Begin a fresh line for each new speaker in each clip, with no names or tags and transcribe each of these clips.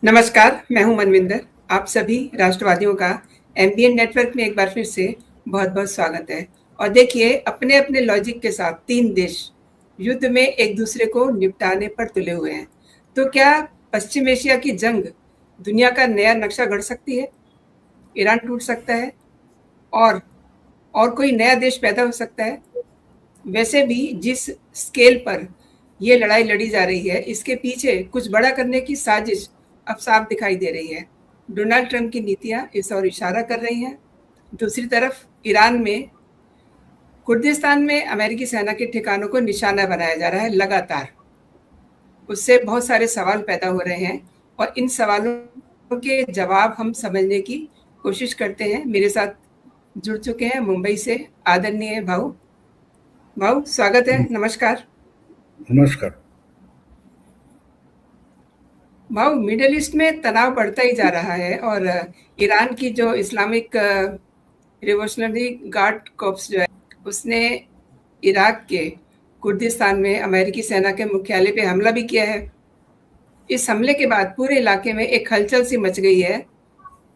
नमस्कार, मैं हूँ मनविंदर। आप सभी राष्ट्रवादियों का एमबीएन नेटवर्क में एक बार फिर से बहुत-बहुत स्वागत है। और देखिए, अपने-अपने लॉजिक के साथ 3 देश युद्ध में एक दूसरे को निपटाने पर तुले हुए हैं। तो क्या पश्चिम एशिया की जंग दुनिया का नया नक्शा गढ़ सकती है? ईरान टूट सकता है और कोई नया देश पैदा हो सकता है? वैसे भी जिस स्केल पर ये लड़ाई लड़ी जा रही है, इसके पीछे कुछ बड़ा करने की साजिश अब साफ दिखाई दे रही है। डोनाल्ड ट्रंप की नीतियाँ इस ओर इशारा कर रही हैं। दूसरी तरफ ईरान में कुर्दिस्तान में अमेरिकी सेना के ठिकानों को निशाना बनाया जा रहा है लगातार। उससे बहुत सारे सवाल पैदा हो रहे हैं और इन सवालों के जवाब हम समझने की कोशिश करते हैं। मेरे साथ जुड़ चुके हैं मुंबई से आदरणीय भाऊ। भाऊ स्वागत है, नमस्कार।
नमस्कार।
भाऊ, मिडल ईस्ट में तनाव बढ़ता ही जा रहा है और ईरान की जो इस्लामिक रिवोल्यूशनरी गार्ड कॉर्प्स जो है, उसने इराक के कुर्दिस्तान में अमेरिकी सेना के मुख्यालय पे हमला भी किया है। इस हमले के बाद पूरे इलाके में एक हलचल सी मच गई है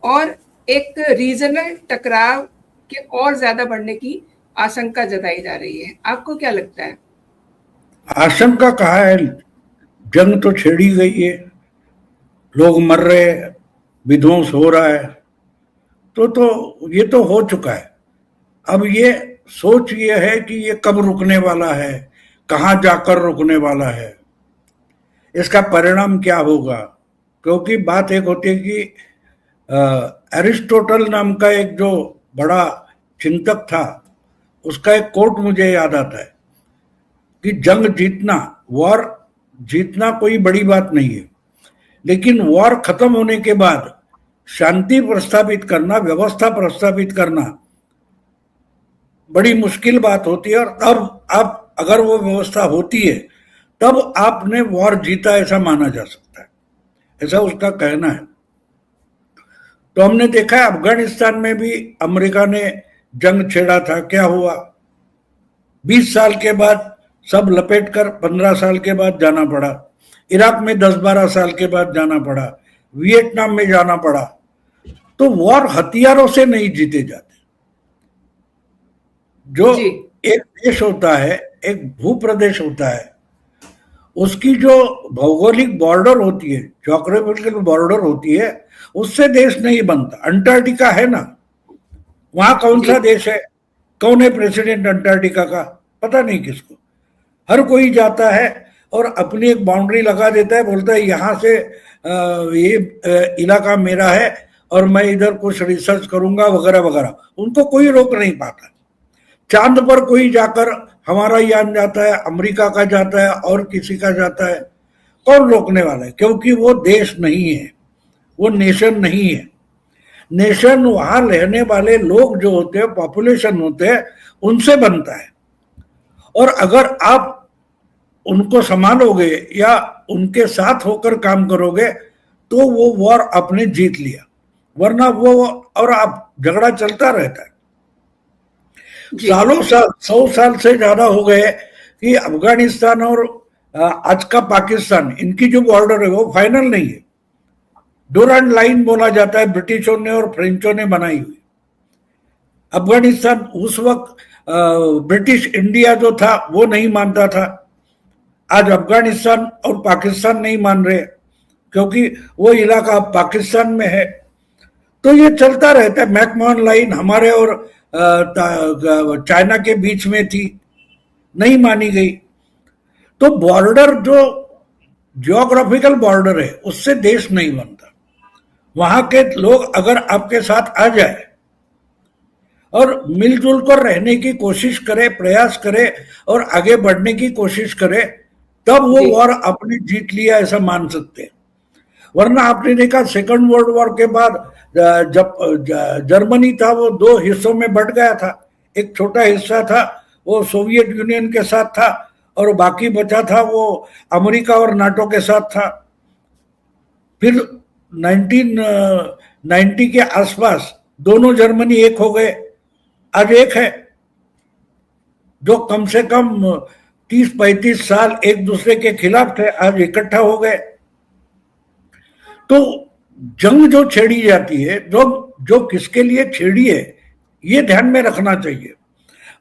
और एक रीजनल टकराव के और ज्यादा बढ़ने की आशंका जताई जा रही है। आपको क्या लगता है?
आशंका कहा है, जंग तो छेड़ी गई है, लोग मर रहे, विध्वंस हो रहा है, तो ये तो हो चुका है। अब ये सोच ये है कि ये कब रुकने वाला है, कहाँ जाकर रुकने वाला है, इसका परिणाम क्या होगा। क्योंकि बात एक होती है कि एरिस्टोटल नाम का एक जो बड़ा चिंतक था, उसका एक कोट मुझे याद आता है कि जंग जीतना, वॉर जीतना कोई बड़ी बात नहीं है, लेकिन वॉर खत्म होने के बाद शांति प्रस्तावित करना, व्यवस्था प्रस्तावित करना बड़ी मुश्किल बात होती है। और तब आप अगर वो व्यवस्था होती है तब आपने वॉर जीता ऐसा माना जा सकता है, ऐसा उसका कहना है। तो हमने देखा है अफगानिस्तान में भी अमेरिका ने जंग छेड़ा था, क्या हुआ? 20 साल के बाद सब लपेट कर 15 साल के बाद जाना पड़ा। इराक में 10-12 साल के बाद जाना पड़ा, वियतनाम में जाना पड़ा। तो वॉर हथियारों से नहीं जीते जाते। जो
जी।
एक देश होता है, एक भूप्रदेश होता है, उसकी जो भौगोलिक बॉर्डर होती है, ज्योग्राफिकल बॉर्डर होती है, उससे देश नहीं बनता। अंटार्कटिका है ना, वहां कौन सा देश है? कौन है प्रेसिडेंट अंटार्कटिका का? पता नहीं किसको। हर कोई जाता है और अपनी एक बाउंड्री लगा देता है, बोलता है यहाँ से ये इलाका मेरा है और मैं इधर कुछ रिसर्च करूंगा वगैरह वगैरह। उनको कोई रोक नहीं पाता। चांद पर कोई जाकर हमारा यान जाता है, अमेरिका का जाता है और किसी का जाता है, कौन रोकने वाला है? क्योंकि वो देश नहीं है, वो नेशन नहीं है। नेशन वहां रहने वाले लोग जो होते हैं, पॉपुलेशन होते हैं, उनसे बनता है। और अगर आप उनको संभालोगे या उनके साथ होकर काम करोगे तो वो वॉर आपने जीत लिया। वरना वो और आप झगड़ा चलता रहता है। सालों साल, 100 साल से ज्यादा हो गए कि अफगानिस्तान और आज का पाकिस्तान, इनकी जो बॉर्डर है वो फाइनल नहीं है। डोरांड लाइन बोला जाता है, ब्रिटिशों ने और फ्रेंचों ने बनाई हुई। अफगानिस्तान उस वक्त ब्रिटिश इंडिया जो था वो नहीं मानता था। आज अफगानिस्तान और पाकिस्तान नहीं मान रहे क्योंकि वो इलाका पाकिस्तान में है। तो ये चलता रहता है। मैकमोहन लाइन हमारे और चाइना के बीच में थी, नहीं मानी गई। तो बॉर्डर जो जियोग्राफिकल बॉर्डर है उससे देश नहीं बनता। वहां के लोग अगर आपके साथ आ जाए और मिलजुल कर रहने की कोशिश करे, प्रयास करे और आगे बढ़ने की कोशिश करे, तब वो वॉर आपने जीत लिया ऐसा मान सकते हैं। वरना आपने देखा सेकंड वर्ल्ड वॉर के बाद जब जर्मनी था वो दो हिस्सों में बट गया था। एक छोटा हिस्सा था वो सोवियत यूनियन के साथ था और बाकी बचा था वो अमेरिका और नाटो के साथ था। फिर 1990 के आसपास दोनों जर्मनी एक हो गए। आज एक है। जो कम से कम 30-35 साल एक दूसरे के खिलाफ थे, आज इकट्ठा हो गए। तो जंग जो छेड़ी जाती है, जो जो किसके लिए छेड़ी है, ये ध्यान में रखना चाहिए।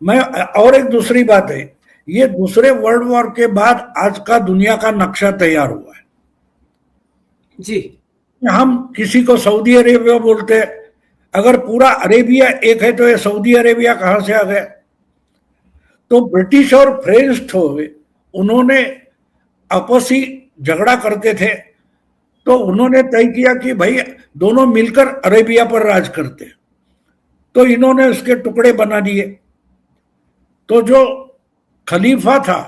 मैं और एक दूसरी बात है, ये दूसरे वर्ल्ड वॉर के बाद आज का दुनिया का नक्शा तैयार हुआ है।
जी।
हम किसी को सऊदी अरेबिया बोलते हैं, अगर पूरा अरेबिया एक है तो ये सऊदी अरेबिया कहां से आ गया? तो ब्रिटिश और फ्रेंच थे, उन्होंने आपसी झगड़ा करते थे, तो उन्होंने तय किया कि भाई दोनों मिलकर अरेबिया पर राज करते, तो इन्होंने उसके टुकड़े बना दिए। तो जो खलीफा था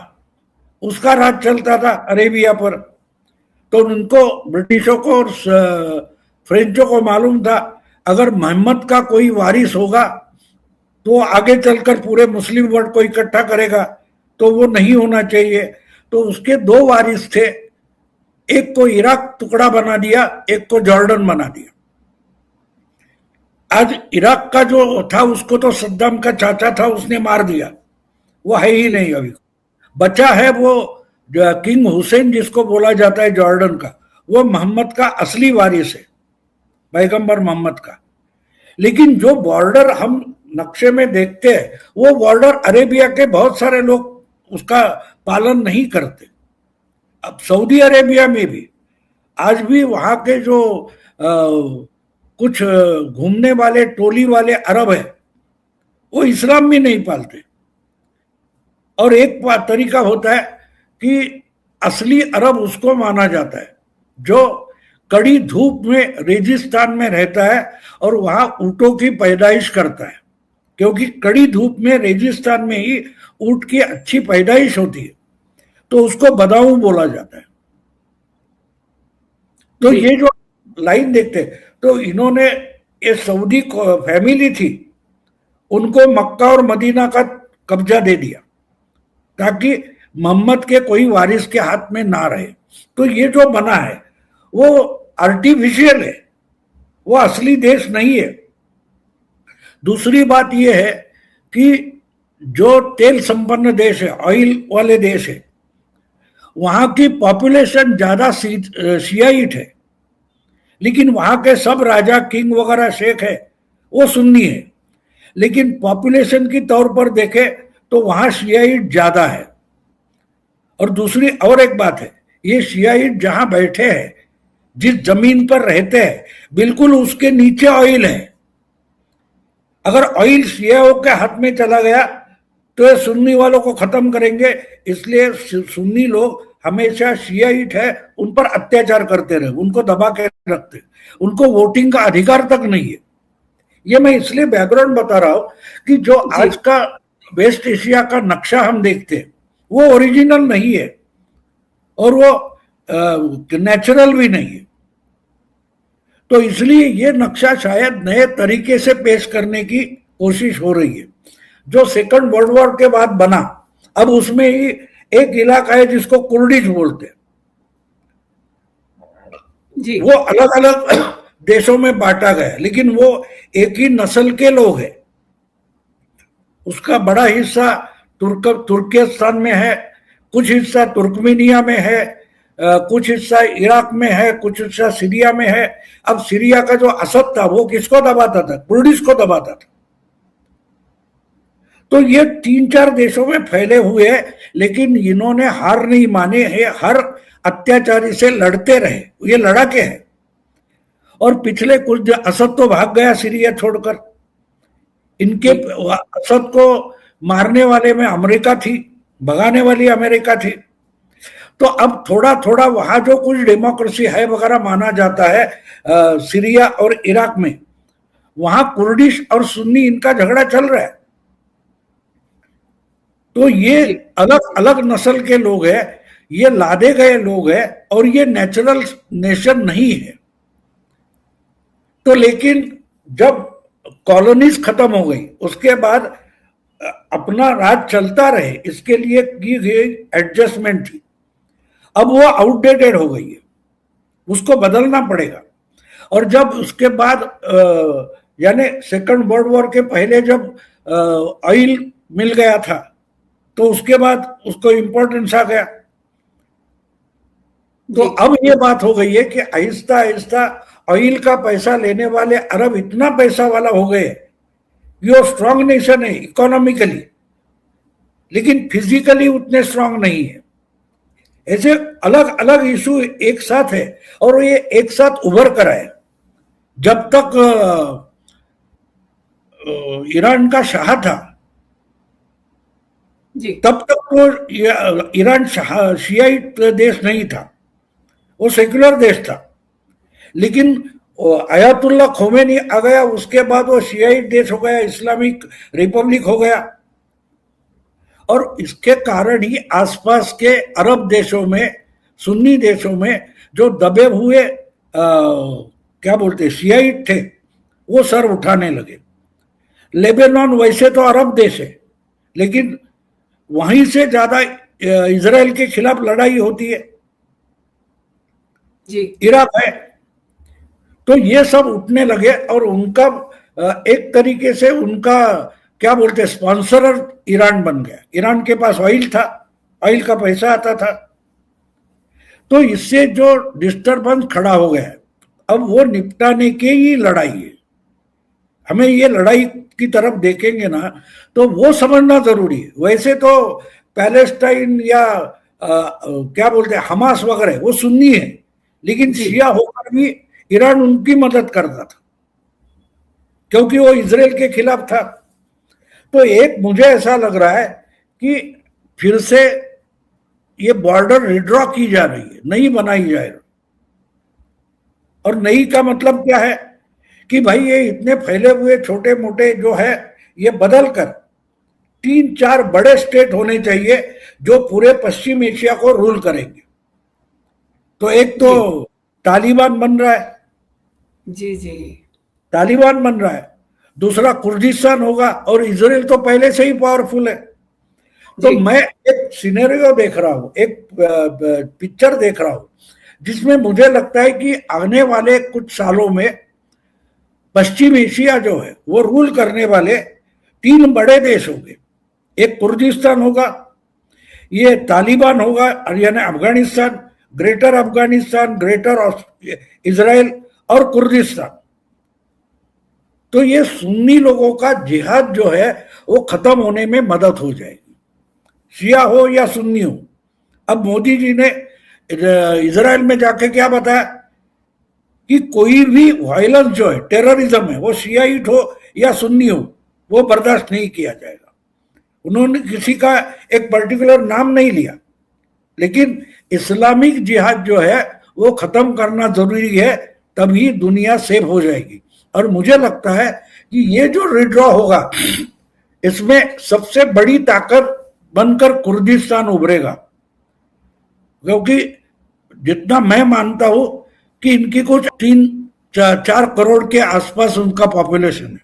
उसका राज चलता था अरेबिया पर, तो उनको ब्रिटिशों को और फ्रेंचों को मालूम था अगर मोहम्मद का कोई वारिस होगा तो आगे चलकर पूरे मुस्लिम वर्ल्ड को इकट्ठा करेगा, तो वो नहीं होना चाहिए। तो उसके दो वारिस थे, एक को इराक टुकड़ा बना दिया, एक को जॉर्डन बना दिया। आज इराक का जो था उसको तो सद्दाम का चाचा था उसने मार दिया, वो है ही नहीं। अभी बचा है वो किंग हुसैन जिसको बोला जाता है जॉर्डन का, वो मोहम्मद का असली वारिस है, पैगंबर मोहम्मद का। लेकिन जो बॉर्डर हम नक्शे में देखते हैं वो बॉर्डर अरेबिया के बहुत सारे लोग उसका पालन नहीं करते। अब सऊदी अरेबिया में भी आज भी वहां के जो कुछ घूमने वाले टोली वाले अरब है वो इस्लाम भी नहीं पालते। और एक तरीका होता है कि असली अरब उसको माना जाता है जो कड़ी धूप में रेगिस्तान में रहता है और वहां ऊंटों की पैदाइश करता है, क्योंकि कड़ी धूप में रेगिस्तान में ही ऊंट की अच्छी पैदाइश होती है, तो उसको बदाऊं बोला जाता है। तो ये जो लाइन देखते, तो इन्होंने ये सऊदी फैमिली थी उनको मक्का और मदीना का कब्जा दे दिया ताकि मोहम्मद के कोई वारिस के हाथ में ना रहे। तो ये जो बना है वो आर्टिफिशियल है, वो असली देश नहीं है। दूसरी बात यह है कि जो तेल संपन्न देश है, ऑयल वाले देश है, वहां की पॉपुलेशन ज्यादा शियाइट है, लेकिन वहां के सब राजा किंग वगैरह शेख है वो सुन्नी है। लेकिन पॉपुलेशन की तौर पर देखे तो वहां शियाइट ज्यादा है। और दूसरी और एक बात है, ये शियाइट जहां बैठे हैं, जिस जमीन पर रहते हैं, बिल्कुल उसके नीचे ऑयल है। अगर ऑयल शियाओं के हाथ में चला गया तो ये सुन्नी वालों को खत्म करेंगे, इसलिए सुन्नी लोग हमेशा शियाइट है उन पर अत्याचार करते रहे, उनको दबा के रखते, उनको वोटिंग का अधिकार तक नहीं है। ये मैं इसलिए बैकग्राउंड बता रहा हूं कि जो आज का वेस्ट एशिया का नक्शा हम देखते हैं वो ओरिजिनल नहीं है और वो नेचुरल भी नहीं है। तो इसलिए ये नक्शा शायद नए तरीके से पेश करने की कोशिश हो रही है। जो सेकंड वर्ल्ड वॉर के बाद बना, अब उसमें ही एक इलाका है जिसको कुर्डिश बोलते हैं, वो अलग अलग देशों में बांटा गया, लेकिन वो एक ही नस्ल के लोग हैं। उसका बड़ा हिस्सा तुर्किस्तान में है, कुछ हिस्सा तुर्कमेनिया में है, कुछ हिस्सा इराक में है, कुछ हिस्सा सीरिया में है। अब सीरिया का जो असद था वो किसको दबाता था? कुर्दिश को दबाता था। तो ये 3-4 देशों में फैले हुए हैं, लेकिन इन्होंने हार नहीं माने हैं, हर अत्याचारी से लड़ते रहे, ये लड़ाके हैं। और पिछले कुछ असद तो भाग गया सीरिया छोड़कर, इनके असद को मारने वाले में अमेरिका थी, भगाने वाली अमेरिका थी। तो अब थोड़ा थोड़ा वहां जो कुछ डेमोक्रेसी है वगैरह माना जाता है सीरिया और इराक में, वहां कुर्दिश और सुन्नी इनका झगड़ा चल रहा है। तो ये अलग अलग नस्ल के लोग हैं, ये लादे गए लोग हैं और ये नेचुरल नेशन नहीं है। तो लेकिन जब कॉलोनीज खत्म हो गई उसके बाद अपना राज चलता रहे इसके लिए की गई एडजस्टमेंट थी, अब वो आउटडेटेड हो गई है, उसको बदलना पड़ेगा। और जब उसके बाद यानी सेकंड वर्ल्ड वॉर के पहले जब ऑयल मिल गया था तो उसके बाद उसको इम्पोर्टेंस आ गया। तो
जी
अब ये बात हो गई है कि आहिस्ता आहिस्ता ऑयल का पैसा लेने वाले अरब इतना पैसा वाला हो गए, ये स्ट्रांग नेशन है इकोनॉमिकली, लेकिन फिजिकली उतने स्ट्रांग नहीं है। ऐसे अलग अलग इशू एक साथ है और ये एक साथ उभर कर आए। जब तक ईरान का शाह था
जी
तब तक तो ईरान शियाइट देश नहीं था, वो सेक्युलर देश था। लेकिन आयतुल्ला खोमेनी आ गया, उसके बाद वो शियाइट देश हो गया, इस्लामिक रिपब्लिक हो गया। और इसके कारण ही आसपास के अरब देशों में, सुन्नी देशों में जो दबे हुए क्या बोलते शियाइट थे, वो सर उठाने लगे। लेबनान वैसे तो अरब देश है, लेकिन वहीं से ज्यादा इजराइल के खिलाफ लड़ाई होती है,
जी
इराक है। तो ये सब उठने लगे और उनका एक तरीके से उनका क्या बोलते स्पॉन्सर ईरान बन गया। ईरान के पास ऑयल था, ऑयल का पैसा आता था, तो इससे जो डिस्टरबेंस खड़ा हो गया, अब वो निपटाने की ही लड़ाई है। हमें ये लड़ाई की तरफ देखेंगे ना तो वो समझना जरूरी है। वैसे तो पैलेस्टाइन या क्या बोलते हैं हमास वगैरह वो सुन्नी है, लेकिन
जी
शिया होकर भी ईरान उनकी मदद करता था क्योंकि वो इसराइल के खिलाफ था। तो एक मुझे ऐसा लग रहा है कि फिर से ये बॉर्डर रिड्रॉ की जा रही है, नहीं बनाई जा रही। और नई का मतलब क्या है कि भाई ये इतने फैले हुए छोटे मोटे जो है ये बदल कर 3-4 बड़े स्टेट होने चाहिए जो पूरे पश्चिम एशिया को रूल करेंगे। तो एक तो
जी
तालिबान बन रहा है,
जी जी
तालिबान बन रहा है, दूसरा कुर्दिस्तान होगा, और इसराइल तो पहले से ही पावरफुल है। तो
जी
मैं एक सिनेरियो देख रहा हूं, एक पिक्चर देख रहा हूं जिसमें मुझे लगता है कि आने वाले कुछ सालों में पश्चिम एशिया जो है वो रूल करने वाले 3 बड़े देश होंगे। एक कुर्दिस्तान होगा, ये तालिबान होगा, यानी अफगानिस्तान, ग्रेटर इसराइल और कुर्दिस्तान। तो ये सुन्नी लोगों का जिहाद जो है वो खत्म होने में मदद हो जाएगी, शिया हो या सुन्नी हो। अब मोदी जी ने इसराइल में जाके क्या बताया कि कोई भी वायलेंस जो है, टेररिज्म है, वो शियाइट हो या सुन्नी हो, वो बर्दाश्त नहीं किया जाएगा। उन्होंने किसी का एक पर्टिकुलर नाम नहीं लिया, लेकिन इस्लामिक जिहाद जो है वो खत्म करना जरूरी है, तभी दुनिया सेफ हो जाएगी। और मुझे लगता है कि ये जो रिड्रॉ होगा इसमें सबसे बड़ी ताकत बनकर कुर्दिस्तान उभरेगा, क्योंकि जितना मैं मानता हूं कि इनकी कुछ 3-4 करोड़ के आसपास उनका पॉपुलेशन है।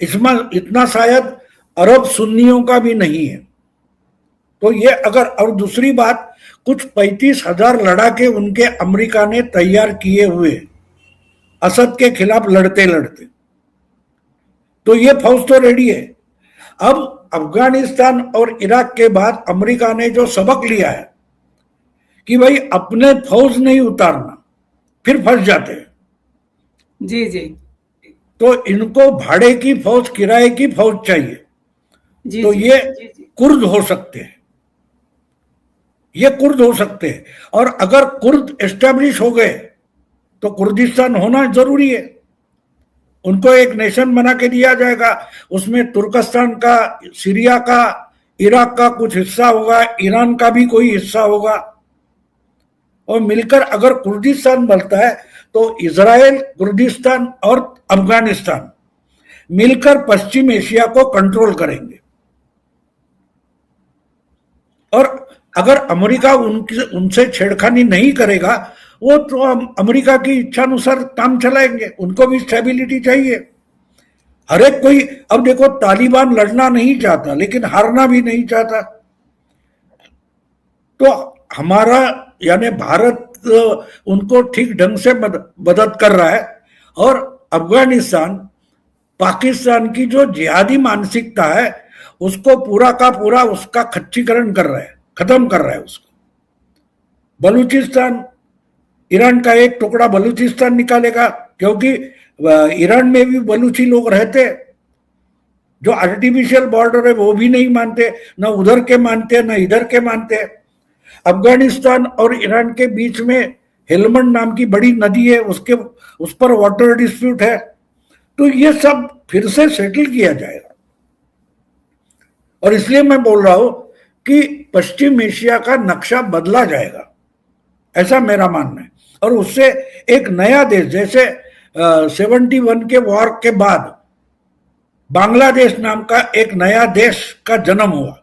इसमें इतना शायद अरब सुन्नियों का भी नहीं है। तो ये अगर, और दूसरी बात, कुछ 35,000 लड़ाके उनके अमेरिका ने तैयार किए हुए असद के खिलाफ लड़ते लड़ते, तो ये फौज तो रेडी है। अब अफगानिस्तान और इराक के बाद अमेरिका ने जो सबक लिया है कि भाई अपने फौज नहीं उतारना, फिर फंस जाते हैं।
जी जी
तो इनको भाड़े की फौज, किराए की फौज चाहिए।
जी
तो
जी
ये कुर्द हो सकते हैं, ये कुर्द हो सकते हैं। और अगर कुर्द एस्टेब्लिश हो गए तो कुर्दिस्तान होना जरूरी है। उनको एक नेशन बना के दिया जाएगा, उसमें तुर्कस्तान का, सीरिया का, इराक का कुछ हिस्सा होगा, ईरान का भी कोई हिस्सा होगा, और मिलकर अगर कुर्दिस्तान बनता है तो इजराइल, कुर्दिस्तान और अफगानिस्तान मिलकर पश्चिम एशिया को कंट्रोल करेंगे। और अगर अमेरिका उनसे छेड़खानी नहीं करेगा, वो तो अमेरिका की इच्छा अनुसार काम चलाएंगे, उनको भी स्टेबिलिटी चाहिए। हर एक कोई, अब देखो तालिबान लड़ना नहीं चाहता लेकिन हारना भी नहीं चाहता। तो हमारा यानी भारत उनको ठीक ढंग से मदद कर रहा है, और अफगानिस्तान पाकिस्तान की जो जिहादी मानसिकता है उसको पूरा का पूरा उसका खच्चीकरण कर रहा है, खत्म कर रहा है उसको। बलूचिस्तान, ईरान का एक टुकड़ा बलूचिस्तान निकालेगा, क्योंकि ईरान में भी बलूची लोग रहते, जो आर्टिफिशियल बॉर्डर है वो भी नहीं मानते, न उधर के मानते न इधर के मानते। अफगानिस्तान और ईरान के बीच में हेलमंड नाम की बड़ी नदी है, उसके उस पर वाटर डिस्प्यूट है। तो ये सब फिर से सेटल किया जाएगा। और इसलिए मैं बोल रहा हूं कि पश्चिम एशिया का नक्शा बदला जाएगा, ऐसा मेरा मानना है। और उससे एक नया देश, जैसे 71 के वॉर के बाद बांग्लादेश नाम का एक नया देश का जन्म हुआ,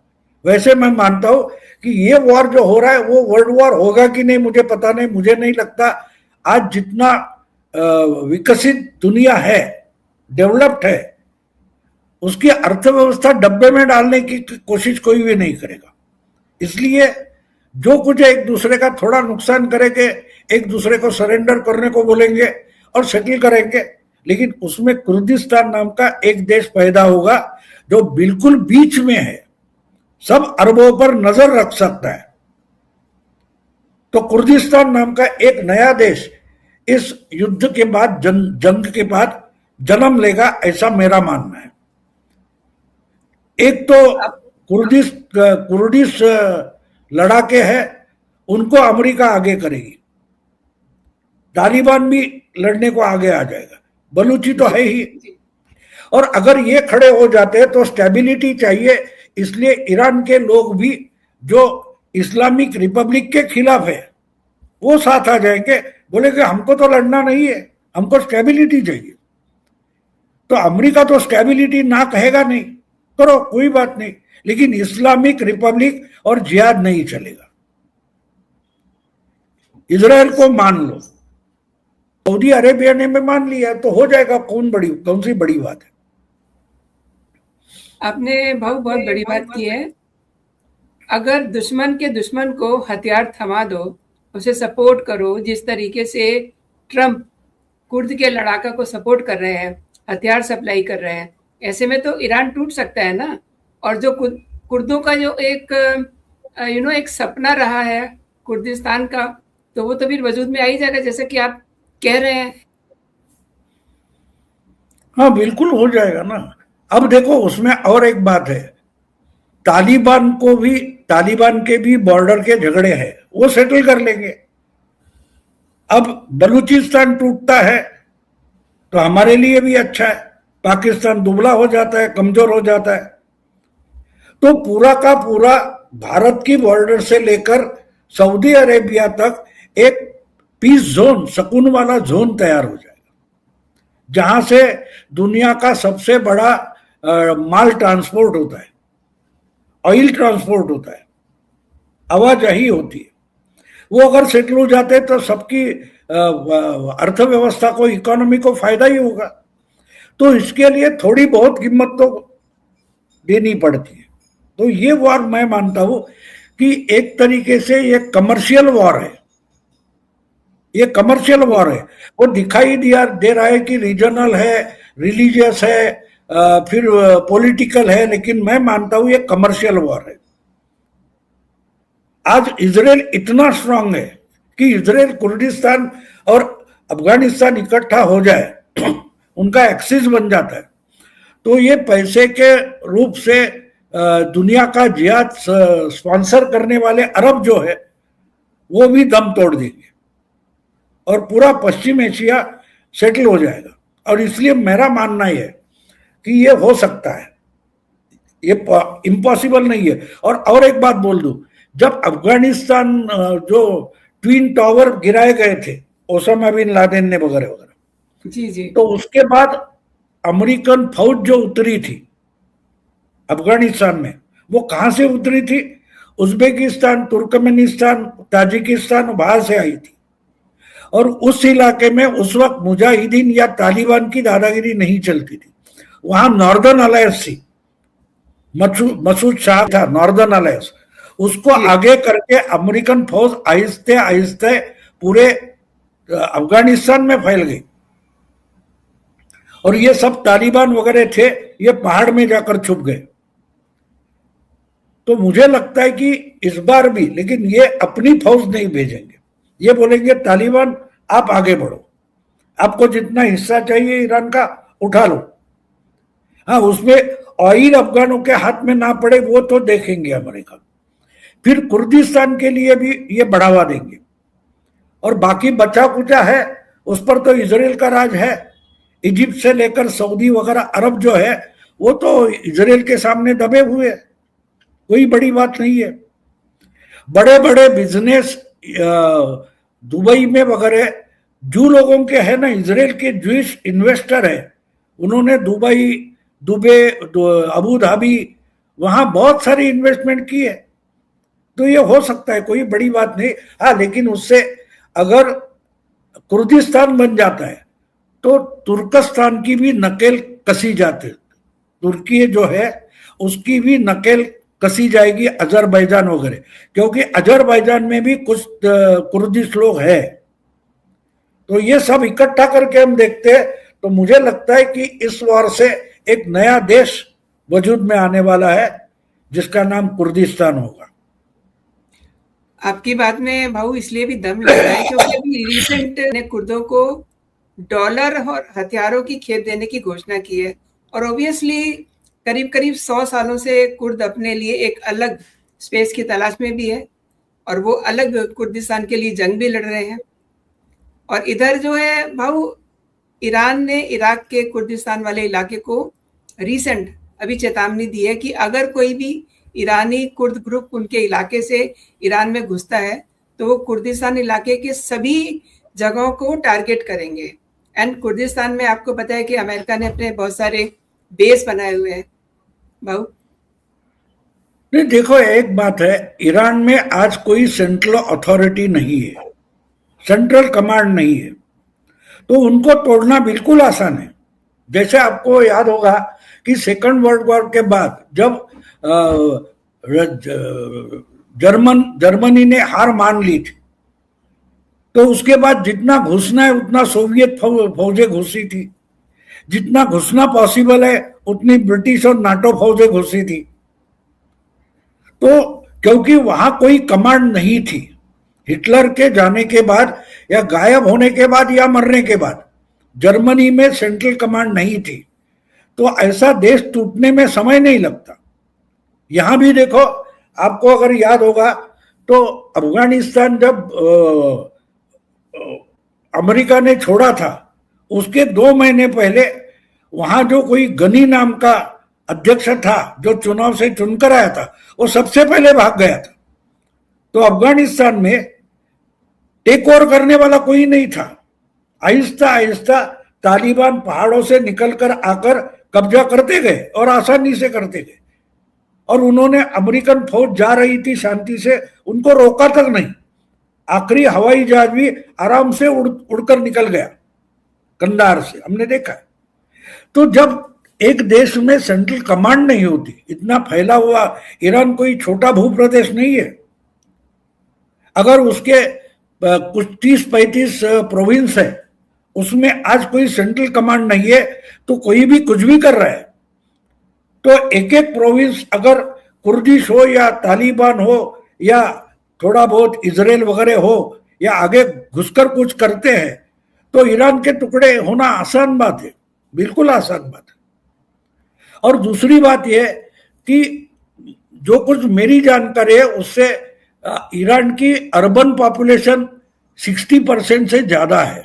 वैसे मैं मानता हूं कि ये वॉर जो हो रहा है वो वर्ल्ड वॉर होगा कि नहीं मुझे पता नहीं, मुझे नहीं लगता। आज जितना विकसित दुनिया है, डेवलप्ड है, उसकी अर्थव्यवस्था डब्बे में डालने की कोशिश कोई भी नहीं करेगा। इसलिए जो कुछ एक दूसरे का थोड़ा नुकसान करेंगे, एक दूसरे को सरेंडर करने को बोलेंगे और सेटल करेंगे, लेकिन उसमें कुर्दिस्तान नाम का एक देश पैदा होगा जो बिल्कुल बीच में है, सब अरबों पर नजर रख सकता है। तो कुर्दिस्तान नाम का एक नया देश इस युद्ध के बाद, जंग के बाद जन्म लेगा, ऐसा मेरा मानना है। एक तो कुर्दिश लड़ाके हैं, उनको अमेरिका आगे करेगी, तालिबान भी लड़ने को आगे आ जाएगा, बलूची तो है ही। और अगर ये खड़े हो जाते हैं तो स्टेबिलिटी चाहिए, इसलिए ईरान के लोग भी जो इस्लामिक रिपब्लिक के खिलाफ है वो साथ आ जाएंगे, बोलेंगे हमको तो लड़ना नहीं है, हमको स्टेबिलिटी चाहिए। तो अमेरिका तो स्टेबिलिटी ना कहेगा, नहीं करो कोई बात नहीं, लेकिन इस्लामिक रिपब्लिक और जिहाद नहीं चलेगा। इजराइल को मान लो, सऊदी अरेबिया ने भी मान लिया तो हो जाएगा, कौन सी बड़ी बात है।
आपने बहुत बड़ी बात की है। अगर दुश्मन के दुश्मन को हथियार थमा दो, उसे सपोर्ट करो, जिस तरीके से ट्रम्प कुर्द के लड़ाका को सपोर्ट कर रहे हैं, हथियार सप्लाई कर रहे हैं, ऐसे में तो ईरान टूट सकता है ना। और जो कुर्दों का जो एक एक सपना रहा है कुर्दिस्तान का, तो वो तो फिर वजूद में आ ही जाएगा, जैसे कि आप कह रहे हैं।
हाँ बिल्कुल हो जाएगा ना। अब देखो उसमें और एक बात है, तालिबान के भी बॉर्डर के झगड़े हैं, वो सेटल कर लेंगे। अब बलूचिस्तान टूटता है तो हमारे लिए भी अच्छा है, पाकिस्तान दुबला हो जाता है, कमजोर हो जाता है। तो पूरा का पूरा भारत की बॉर्डर से लेकर सऊदी अरेबिया तक एक पीस जोन, सुकून वाला जोन तैयार हो जाएगा, जहां से दुनिया का सबसे बड़ा माल ट्रांसपोर्ट होता है, ऑयल ट्रांसपोर्ट होता है, आवाजाही होती है। वो अगर सेटल हो जाते तो सबकी अर्थव्यवस्था को, इकोनॉमी को फायदा ही होगा। तो इसके लिए थोड़ी बहुत कीमत तो देनी पड़ती है। तो ये वॉर मैं मानता हूं कि एक तरीके से ये कमर्शियल वॉर है, ये कमर्शियल वॉर है। वो दिखाई दे रहा है कि रीजनल है, रिलीजियस है, फिर पॉलिटिकल है, लेकिन मैं मानता हूं ये कमर्शियल वॉर है। आज इजराइल इतना स्ट्रांग है कि इजराइल कुर्दिस्तान और अफगानिस्तान इकट्ठा हो जाए, उनका एक्सिस बन जाता है, तो ये पैसे के रूप से दुनिया का जिहाद स्पॉन्सर करने वाले अरब जो है वो भी दम तोड़ देंगे और पूरा पश्चिम एशिया सेटल हो जाएगा। और इसलिए मेरा मानना है कि ये हो सकता है, ये इम्पॉसिबल नहीं है। और एक बात बोल दूं, जब अफगानिस्तान जो ट्विन टावर गिराए गए थे ओसामा बिन लादेन ने वगैरह वगैरह,
जी जी,
तो उसके बाद अमेरिकन फौज जो उतरी थी अफगानिस्तान में, वो कहां से उतरी थी? उज्बेकिस्तान, तुर्कमेनिस्तान, ताजिकिस्तान, बाहर से आई थी। और उस इलाके में उस वक्त मुजाहिदीन या तालिबान की दादागिरी नहीं चलती थी, वहां नॉर्दर्न अलायंस थी, मसूद शाह था नॉर्दर्न अलायंस, उसको आगे करके अमेरिकन फौज आहिस्ते आहिस्ते पूरे अफगानिस्तान में फैल गई। और ये सब तालिबान वगैरह थे, ये पहाड़ में जाकर छुप गए। तो मुझे लगता है कि इस बार भी, लेकिन ये अपनी फौज नहीं भेजेंगे। ये बोलेंगे तालिबान आप आगे बढ़ो, आपको जितना हिस्सा चाहिए ईरान का उठा लो। हाँ, उसमें ऑयल अफगानों के हाथ में ना पड़े वो तो देखेंगे अमेरिका। फिर कुर्दिस्तान के लिए भी ये बढ़ावा देंगे, और बाकी बचा कुचा है उस पर तो इजराइल का राज है। इजिप्ट से लेकर सऊदी वगैरह अरब जो है वो तो इजराइल के सामने दबे हुए हैं, कोई बड़ी बात नहीं है। बड़े बड़े बिजनेस दुबई में वगैरह जो लोगों के है ना, इजराइल के ज्यूइश इन्वेस्टर है, उन्होंने दुबई अबू धाबी वहां बहुत सारी इन्वेस्टमेंट की है। तो ये हो सकता है, कोई बड़ी बात नहीं। हाँ, लेकिन उससे अगर कुर्दिस्तान बन जाता है तो तुर्कस्तान की भी नकेल कसी जाती, तुर्की जो है उसकी भी नकेल कसी जाएगी, अजरबैजान वगैरह, क्योंकि अजरबैजान में भी कुछ कुर्दिश लोग हैं। तो ये सब इकट्ठा करके हम देखते हैं तो मुझे लगता है कि इस वार से एक नया देश वजूद में आने वाला है जिसका नाम कुर्दिस्तान होगा।
आपकी बात में भाऊ इसलिए भी दम लग रहा है क्योंकि अभी रिसेंट ने कुर्दों को डॉलर और हथियारों की खेप देने की घोषणा की है, और ऑब्वियसली करीब करीब 100 सालों से कुर्द अपने लिए एक अलग स्पेस की तलाश में भी है, और वो अलग कुर्दिस्तान के लिए जंग भी लड़ रहे हैं। और इधर जो है भाऊ, ईरान ने इराक के कुर्दिस्तान वाले इलाके को रिसेंट अभी चेतावनी दी है कि अगर कोई भी ईरानी कुर्द ग्रुप उनके इलाके से ईरान में घुसता है तो वो कुर्दिस्तान इलाके के सभी जगहों को टारगेट करेंगे। एंड कुर्दिस्तान में आपको पता है कि अमेरिका ने अपने बहुत सारे बेस बनाए हुए हैं भाऊ।
नहीं, देखो एक बात है, ईरान में आज कोई सेंट्रल अथॉरिटी नहीं है, सेंट्रल कमांड नहीं है, तो उनको तोड़ना बिल्कुल आसान है। जैसे आपको याद होगा कि सेकंड वर्ल्ड वॉर के बाद जब जर्मनी ने हार मान ली थी, तो उसके बाद जितना घुसना है उतना सोवियत फौजें घुसी थी, जितना घुसना पॉसिबल है उतनी ब्रिटिश और नाटो फौजें घुसी थी। तो क्योंकि वहां कोई कमांड नहीं थी, हिटलर के जाने के बाद या गायब होने के बाद या मरने के बाद जर्मनी में सेंट्रल कमांड नहीं थी, तो ऐसा देश टूटने में समय नहीं लगता। यहां भी देखो, आपको अगर याद होगा तो अफगानिस्तान जब अमेरिका ने छोड़ा था उसके 2 महीने पहले वहां जो कोई गनी नाम का अध्यक्ष था जो चुनाव से चुनकर आया था, वो सबसे पहले भाग गया था। तो अफगानिस्तान में टेक ओवर करने वाला कोई नहीं था। आहिस्ता आहिस्ता तालिबान पहाड़ों से निकलकर आकर कब्जा करते गए और आसानी से करते गए, और उन्होंने अमेरिकन फौज जा रही थी शांति से, उनको रोका तक नहीं। आखिरी हवाई जहाज भी आराम से उड़कर निकल गया कंधार से, हमने देखा है। तो जब एक देश में सेंट्रल कमांड नहीं होती, इतना फैला हुआ ईरान कोई छोटा भूप्रदेश नहीं है, अगर उसके कुछ 30-35 प्रोविंस है उसमें आज कोई सेंट्रल कमांड नहीं है तो कोई भी कुछ भी कर रहा है। तो एक एक प्रोविंस अगर कुर्दिश हो या तालिबान हो या थोड़ा बहुत इजराइल वगैरह हो या आगे घुसकर कुछ करते हैं तो ईरान के टुकड़े होना आसान बात है, बिल्कुल आसान बात है। और दूसरी बात यह कि जो कुछ मेरी जानकारी है उससे ईरान की अर्बन पॉपुलेशन 60% से ज्यादा है,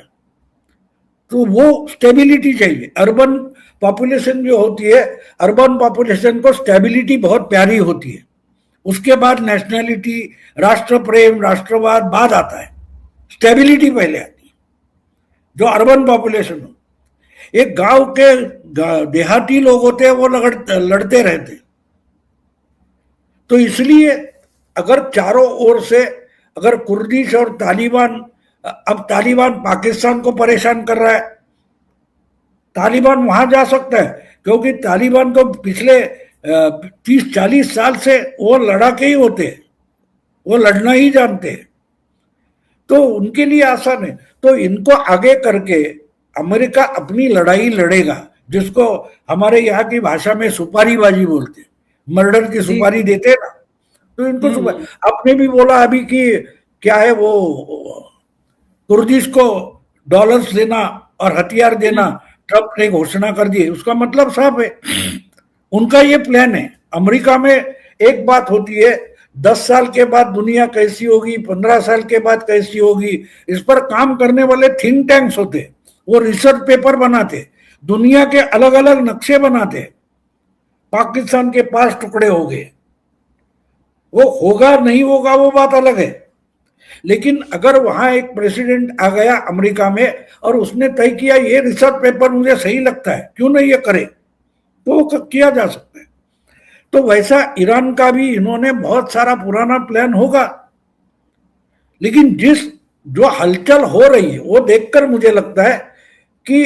तो वो स्टेबिलिटी चाहिए। अर्बन पॉपुलेशन जो होती है, अर्बन पॉपुलेशन को स्टेबिलिटी बहुत प्यारी होती है, उसके बाद नेशनैलिटी, राष्ट्र प्रेम, राष्ट्रवाद बाद आता है, स्टेबिलिटी पहले आती है। जो अर्बन पॉपुलेशन हो, एक गांव के देहाती लोग होते हैं वो लड़ते रहते, तो इसलिए अगर चारों ओर से अगर कुर्दिश और तालिबान, अब तालिबान पाकिस्तान को परेशान कर रहा है, तालिबान वहां जा सकता है क्योंकि तालिबान तो पिछले 30-40 साल से वो लड़ाके ही होते हैं, वो लड़ना ही जानते हैं, तो उनके लिए आसान है। तो इनको आगे करके अमेरिका अपनी लड़ाई लड़ेगा, जिसको हमारे यहाँ की भाषा में सुपारीबाजी बोलते हैं, मर्डर की सुपारी देते हैं ना, तो इनको
हम्म।
आपने भी बोला अभी कि क्या है वो कुर्दिश को डॉलर्स देना और हथियार देना
हम्म।
ट्रंप ने घोषणा कर दी। उसका मतलब साफ है, उनका ये प्लान है। अमेरिका में एक बात होती है, 10 साल के बाद दुनिया कैसी होगी, 15 साल के बाद कैसी होगी, इस पर काम करने वाले थिंक टैंक्स होते, वो रिसर्च पेपर बनाते, दुनिया के अलग अलग नक्शे बनाते। पाकिस्तान के 5 टुकड़े हो गए, वो होगा नहीं होगा वो बात अलग है, लेकिन अगर वहां एक प्रेसिडेंट आ गया अमेरिका में और उसने तय किया ये रिसर्च पेपर मुझे सही लगता है, क्यों नहीं ये करे, तो वो किया जा सकता है। तो वैसा ईरान का भी इन्होंने बहुत सारा पुराना प्लान होगा, लेकिन जिस जो हलचल हो रही है वो देखकर मुझे लगता है कि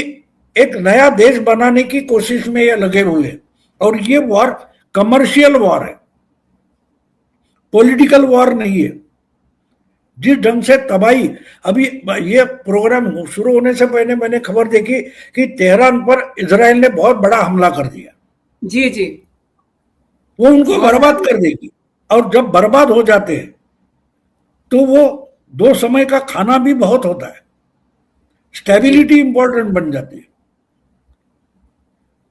एक नया देश बनाने की कोशिश में ये लगे हुए हैं। और ये वॉर कमर्शियल वॉर है, पॉलिटिकल वॉर नहीं है। जिस ढंग से तबाही, अभी ये प्रोग्राम शुरू होने से पहले मैंने खबर देखी कि तेहरान पर इजराइल ने बहुत बड़ा हमला कर दिया।
जी जी।
वो उनको
बहुत
बर्बाद कर देगी, और जब बर्बाद हो जाते हैं तो वो 2 समय का खाना भी बहुत होता है,
जी
स्टेबिलिटी इंपॉर्टेंट बन जाती है।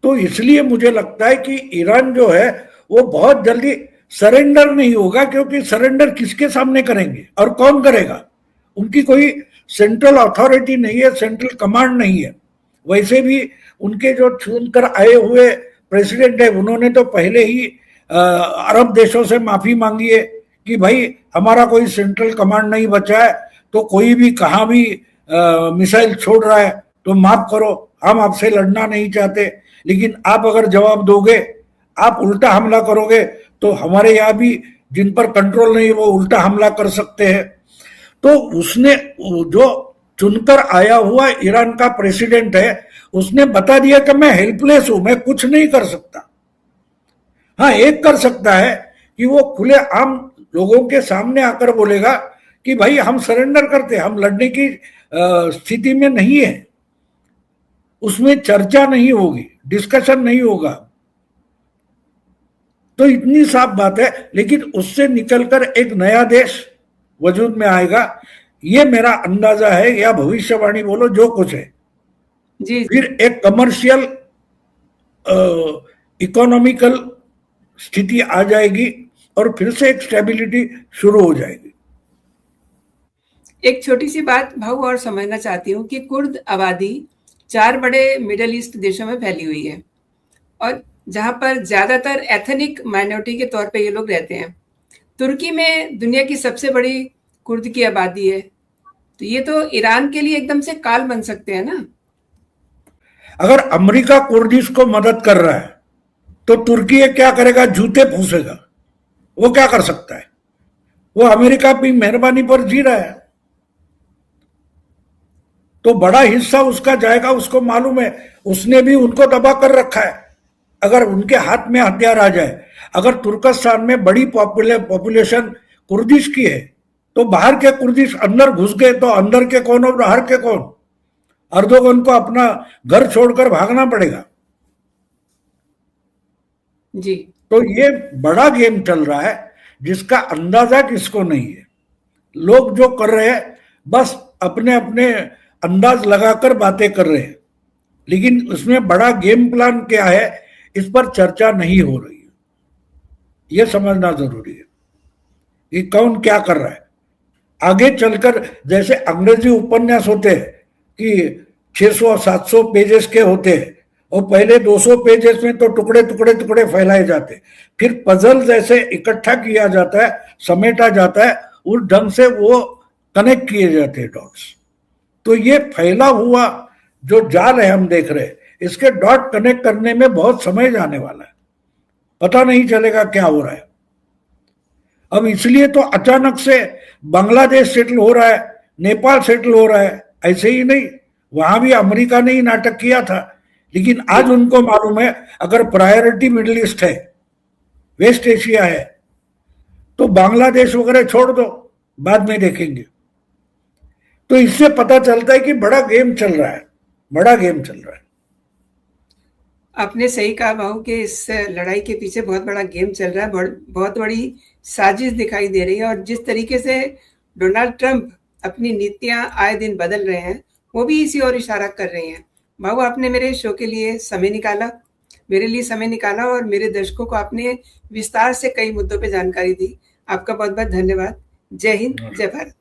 तो इसलिए मुझे लगता है कि ईरान जो है वो बहुत जल्दी सरेंडर नहीं होगा, क्योंकि सरेंडर किसके सामने करेंगे और कौन करेगा, उनकी कोई सेंट्रल अथॉरिटी नहीं है, सेंट्रल कमांड नहीं है। वैसे भी उनके जो चुनकर आए हुए प्रेसिडेंट है उन्होंने तो पहले ही अरब देशों से माफी मांगी है कि भाई हमारा कोई सेंट्रल कमांड नहीं बचा है, तो कोई भी कहाँ भी मिसाइल छोड़ रहा है तो माफ करो, हम आपसे लड़ना नहीं चाहते, लेकिन आप अगर जवाब दोगे, आप उल्टा हमला करोगे, तो हमारे यहाँ भी जिन पर कंट्रोल नहीं वो उल्टा हमला कर सकते हैं। तो उसने जो चुनकर आया हुआ ईरान का प्रेसिडेंट है उसने बता दिया कि मैं हेल्पलेस हूं, मैं कुछ नहीं कर सकता। हाँ, एक कर सकता है कि वो खुले आम लोगों के सामने आकर बोलेगा कि भाई हम सरेंडर करते, हम लड़ने की स्थिति में नहीं है। उसमें चर्चा नहीं होगी, डिस्कशन नहीं होगा, तो इतनी साफ बात है। लेकिन उससे निकलकर एक नया देश वजूद में आएगा, ये मेरा अंदाजा है, या भविष्यवाणी बोलो जो कुछ है।
जी जी।
फिर एक कमर्शियल इकोनॉमिकल स्थिति आ जाएगी और फिर से एक स्टेबिलिटी शुरू हो जाएगी।
एक छोटी सी बात भाऊ और समझना चाहती हूँ कि कुर्द आबादी 4 बड़े मिडल ईस्ट देशों में फैली हुई है, और जहाँ पर ज़्यादातर एथनिक माइनॉरिटी के तौर पे ये लोग रहते हैं। तुर्की में दुनिया की सबसे बड़ी कुर्द की आबादी है, तो ये तो ईरान के लिए एकदम से काल बन सकते हैं ना।
अगर अमेरिका कुर्दिश को मदद कर रहा है तो तुर्की ये क्या करेगा, जूते पूसेगा। वो क्या कर सकता है, वो अमेरिका की मेहरबानी पर जी रहा है, तो बड़ा हिस्सा उसका जाएगा, उसको मालूम है, उसने भी उनको दबा कर रखा है। अगर उनके हाथ में हथियार आ जाए, अगर तुर्कस्तान में बड़ी पॉपुलेशन कुर्दिश की है, तो बाहर के कुर्दिश अंदर घुस गए तो अंदर के कौन और बाहर के कौन, अर्दोगन को अपना घर छोड़कर भागना पड़ेगा।
जी
तो ये बड़ा गेम चल रहा है जिसका अंदाजा किसको नहीं है। लोग जो कर रहे हैं बस अपने अपने अंदाज लगाकर बातें कर रहे हैं, लेकिन उसमें बड़ा गेम प्लान क्या है इस पर चर्चा नहीं हो रही है। यह समझना जरूरी है कि कौन क्या कर रहा है। आगे चलकर जैसे अंग्रेजी उपन्यास होते हैं कि 600-700 पेजेस के होते हैं, और पहले 200 पेजेस में तो टुकड़े टुकड़े टुकड़े फैलाए जाते, फिर पजल जैसे इकट्ठा किया जाता है, समेटा जाता है, उस ढंग से वो कनेक्ट किए जाते हैं डॉट्स। तो ये फैला हुआ जो जाल है हम देख रहे हैं, इसके डॉट कनेक्ट करने में बहुत समय जाने वाला है, पता नहीं चलेगा क्या हो रहा है। अब इसलिए तो अचानक से बांग्लादेश सेटल हो रहा है, नेपाल सेटल हो रहा है, ऐसे ही नहीं, वहां भी अमेरिका ने ही नाटक किया था, लेकिन आज उनको मालूम है अगर प्रायोरिटी मिडिल ईस्ट है, वेस्ट एशिया है, तो बांग्लादेश वगैरह छोड़ दो, बाद में देखेंगे। तो इससे पता चलता है कि बड़ा गेम चल रहा है, बड़ा गेम चल रहा है।
आपने सही कहा भाऊ कि इस लड़ाई के पीछे बहुत बड़ा गेम चल रहा है, बहुत बड़ी साजिश दिखाई दे रही है। और जिस तरीके से डोनाल्ड ट्रंप अपनी नीतियां आए दिन बदल रहे हैं, वो भी इसी ओर इशारा कर रही हैं। भाऊ, आपने मेरे शो के लिए समय निकाला, मेरे लिए समय निकाला, और मेरे दर्शकों को आपने विस्तार से कई मुद्दों पे जानकारी दी। आपका बहुत बहुत धन्यवाद। जय हिंद, जय भारत।